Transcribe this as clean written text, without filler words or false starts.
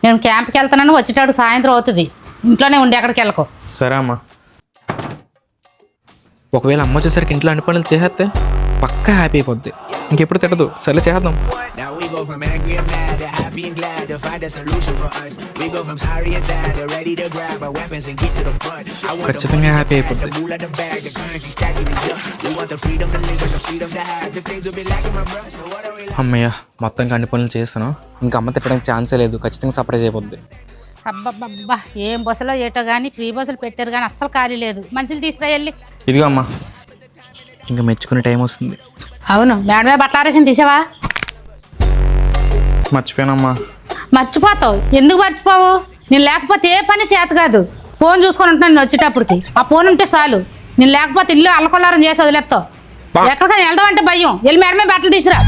నేను క్యాంప్కి వెళ్తానని వచ్చేటాడు సాయంత్రం అవుతుంది. ఇంట్లోనే ఉండి ఎక్కడికి వెళ్ళకు. సరే అమ్మా. ఒకవేళ అమ్మ వచ్చేసరికి ఇంట్లో అన్ని పనులు చేసేస్తే పక్కా హ్యాపీ అయిపోద్ది. ఇంకెప్పుడు తిట్టదు. సరే చేద్దాం. ఖచ్చితంగా హ్యాపీ అయిపోద్ది. అమ్మయ్య మొత్తంగా అన్ని పనులు చేస్తాను. ఇంకా అమ్మ తిట్టడానికి ఛాన్సే లేదు. ఖచ్చితంగా సర్ప్రైజ్ అయిపోద్ది. అబ్బబ్బబ్బా ఏం బస్సులో ఏటో కానీ ఫ్రీ బస్సులు పెట్టారు కానీ అస్సలు ఖాళీ లేదు. మంచిలు తీసుకురా వెళ్ళి. ఇదిగో అమ్మా, ఇంకా మెచ్చుకునే టైం వస్తుంది. అవును, మేడమే బట్టలారేసిన తీసావా? మర్చిపోయానమ్మా. మర్చిపోతావు, ఎందుకు మర్చిపోవు? నేను లేకపోతే ఏ పని చేత కాదు. ఫోన్ చూసుకొని ఉంటున్నాను నేను వచ్చేటప్పటికి. ఆ ఫోన్ ఉంటే చాలు. నేను లేకపోతే ఇల్లు అల్లకొల్లారం చేసి వదిలేస్తావు. ఎక్కడికైనా వెళ్దామంటే భయం. వెళ్ళి మేడమే బట్టలు తీసురా.